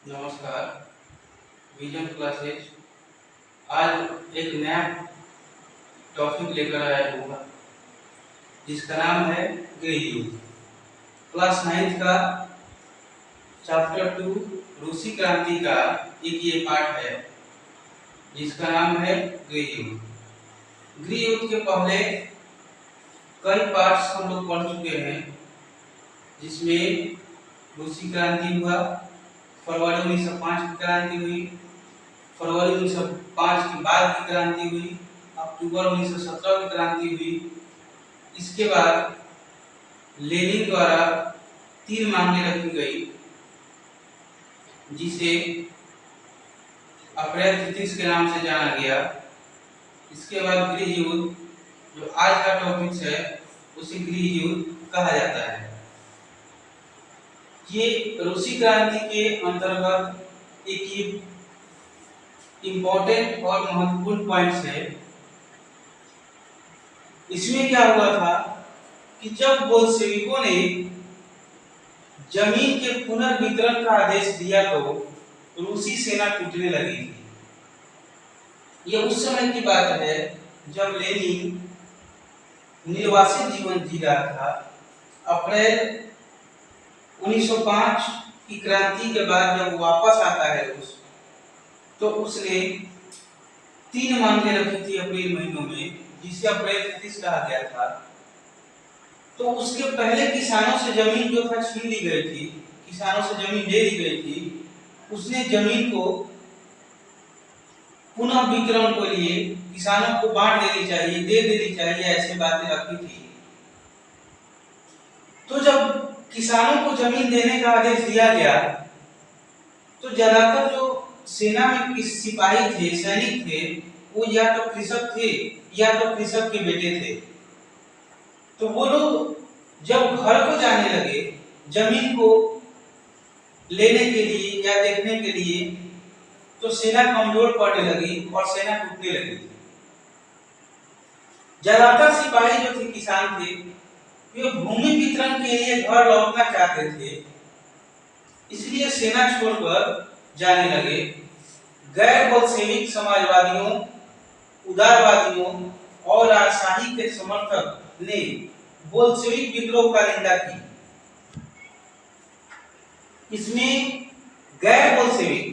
नमस्कार। Vision classes आज एक नया टॉपिक लेकर आया हुआ जिसका नाम है गृह युद्ध। क्लास 9th का चैप्टर 2 रूसी क्रांति का एक ये पार्ट है जिसका नाम है गृह युद्ध। गृह युद्ध के पहले कई पार्ट्स हम लोग पढ़ चुके हैं जिसमें रूसी क्रांति हुआ, फरवरी 1905 की क्रांति हुई, फरवरी 1905 के बाद की क्रांति हुई, अक्टूबर 1917 की क्रांति हुई। इसके बाद लेनिन द्वारा 3 मांगें रखी गई जिसे अप्रैल 33 के नाम से जाना गया। इसके बाद गृह युद्ध जो आज का टॉपिक है उसे गृह युद्ध कहा जाता है। ये रूसी क्रांति के अंतर्गत एक इम्पोर्टेंट और महत्वपूर्ण पॉइंट्स है। इसमें क्या हुआ था कि जब बोल्शेविकों ने जमीन के पुनर्वितरण का आदेश दिया तो रूसी सेना टूटने लगी थी। यह उस समय की बात है जब लेनिन निर्वासित जीवन जी रहा था। अप्रैल 1905 की क्रांति के बाद जब वापस आता है तो उसने 3 मांगें रखी थी अप्रैल महीनों में, जिसे अप्रैल 33 कहा गया था। तो उसके पहले किसानों से जमीन जो था छीन ली गई थी, किसानों से जमीन ले ली गई थी। उसने जमीन को पुनः वितरण के लिए किसानों को बांट देनी चाहिए, दे देनी चाहिए, ऐसी बातें रखी थी। तो जब किसानों को जमीन देने का आदेश दिया गया तो ज्यादातर जो सेना में सिपाही थे, सैनिक थे, वो या तो कृषक थे या तो कृषक के बेटे थे। तो वो लोग जब घर को जाने लगे जमीन को लेने के लिए या देखने के लिए, तो सेना कमजोर पड़ने लगी और सेना टूटने लगी। ज्यादातर सिपाही जो थे किसान थे, वे भूमि वितरण के लिए घर लौटना चाहते थे, इसलिए सेना छोड़कर जाने लगे। गैर बोल्शेविक समाजवादियों, उदारवादियों और राजशाही के समर्थक ने बोल्शेविक विद्रोह का निंदा की। इसमें गैर बोल्शेविक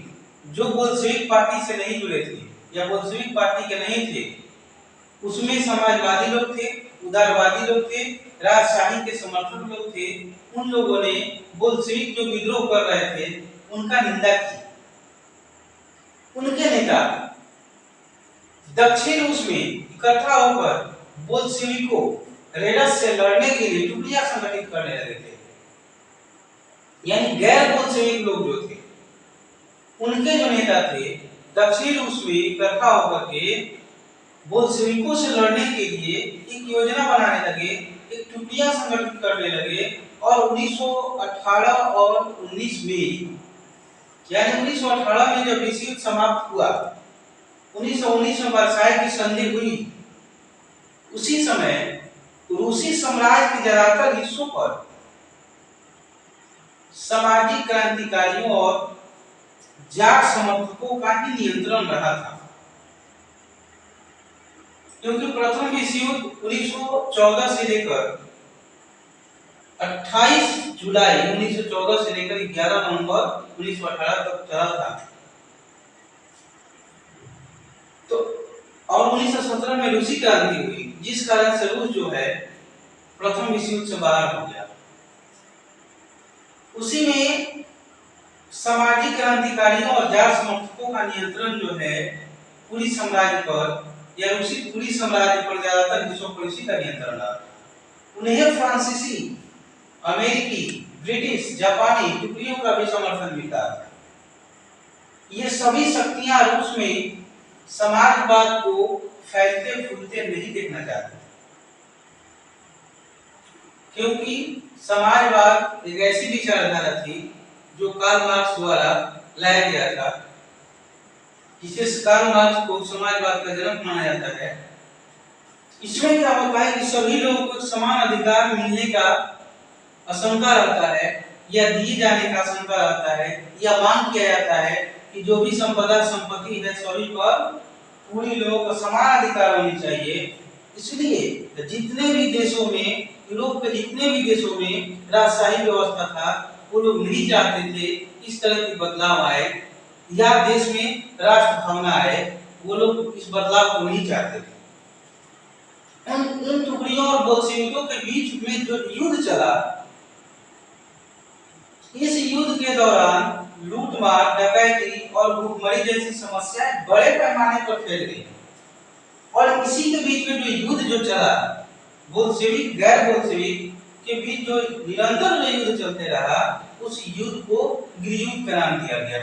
जो बोल्शेविक पार्टी से नहीं जुड़े थे या बोल्शेविक पार्टी के नहीं थे, उसमें समाजवादी लोग थे, उदारवादी लोग थे, राजशाही के समर्थक लोग थे। उन लोगों ने बोल्शेविक जो विद्रोह कर रहे थे उनका निंदा की। उनके नेता दक्षिण रूस में इकट्ठा होकर बोल्शेविकों रेडस से लड़ने के लिए टुकड़ियां संगठित करने लगे थे। यानी गैर बोल्शेविक लोग जो थे, उनके जो नेता थे दक्षिण रूस में इकट्ठा होकर के बोल्शेविकों से लड़ने के लिए एक योजना बनाने लगे, एक टुकड़ियां संगठित करने लगे। और 1918 और 19 में, यानी 1918 में जब विश्व युद्ध समाप्त हुआ, 1919 में वर्साई की संधि हुई, उसी समय रूसी साम्राज्य के ज्यादातर हिस्सों पर सामाजिक क्रांतिकारियों और जाट समर्थकों का ही नियंत्रण रहा था। क्योंकि प्रथम विश्व युद्ध 1914 से लेकर 28 जुलाई 1914 से लेकर 11 नवंबर 1918 तक चला था। तो और 1917 में रूसी क्रांति हुई, जिस कारण से रूस जो है प्रथम विश्व युद्ध से बाहर हो गया। उसी में सामाजिक क्रांतिकारियों और जाट समर्थकों का नियंत्रण जो है पूरी साम्राज्य पर या रूसी पूरी साम्राज्य पर ज्यादातर हिस्सों पर इसी का नियंत्रण रहा। उन्हें फ्रांसीसी, अमेरिकी, ब्रिटिश, जापानी टुकड़ियों का भी समर्थन मिलता था। ये सभी शक्तियां रूस में समाजवाद को फैलते फूलते नहीं देखना चाहती, क्योंकि समाजवाद एक ऐसी विचारधारा थी जो कार्ल मार्क्स द्वारा लाया गया था, जिसे कार्ल मार्क्स को समाजवाद का जनक माना जाता है। इसमें क्या होता है कि सभी लोगों को समान अधिकार मिलने का आशंका रहता है या दिए जाने का आशंका रहता है या मांग किया जाता है कि जो भी संपत्ति है सभी पर पूरी लोगों को समान अधिकार होनी चाहिए। इसलिए जितने भी देशों में, यूरोप के जितने भी देशों में राजशाही व्यवस्था था, वो लोग नहीं चाहते थे इस तरह के बदलाव आए या देश में राष्ट्र भावना आए, वो लोग इस बदलाव को नहीं चाहते थे। इन टुकड़ियों और बोल्शेविकों के बीच में जो युद्ध चला, इस युद्ध के दौरान लूटमार, डकैती और भूखमरी जैसी समस्याएं बड़े पैमाने पर फैल गई और इसी के बीच में जो युद्ध जो चला, बोल्शेविक गैर बोल्शेविक के बीच जो निरंतर जो युद्ध चलते रहा, उस युद्ध को गृहयुद्ध का नाम दिया गया।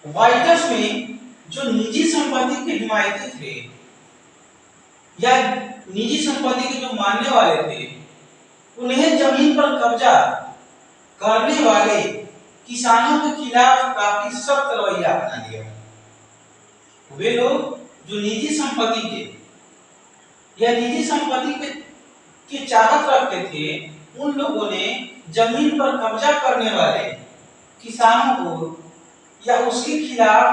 वाइटर्स में जो निजी संपत्ति के हिमायती थे या निजी संपत्ति के जो मानने वाले थे, उन्हें जमीन पर कब्जा करने वाले किसानों के खिलाफ काफी सख्त रवैया अपना लिया। वे लोग जो निजी संपत्ति के या निजी संपत्ति के चाहत रखते थे, उन लोगों ने जमीन पर कब्जा करने वाले किसानों को या उसके खिलाफ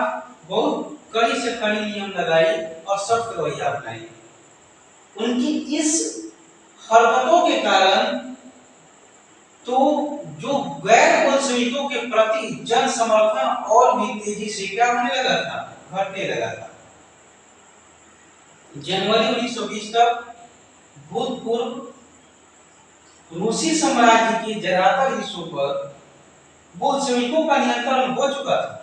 बहुत कड़ी से कड़ी नियम लगाई और सख्त रवैया अपनाई। उनकी इस हरकतों के कारण तो जो गैर बोल्शेविकों के प्रति जन समर्थन और भी तेजी से क्या होने लगा था, घटने लगा था। जनवरी 1920 तक भूतपूर्व रूसी साम्राज्य के ज्यादातर हिस्सों पर बोल्शेविकों का नियंत्रण हो चुका था।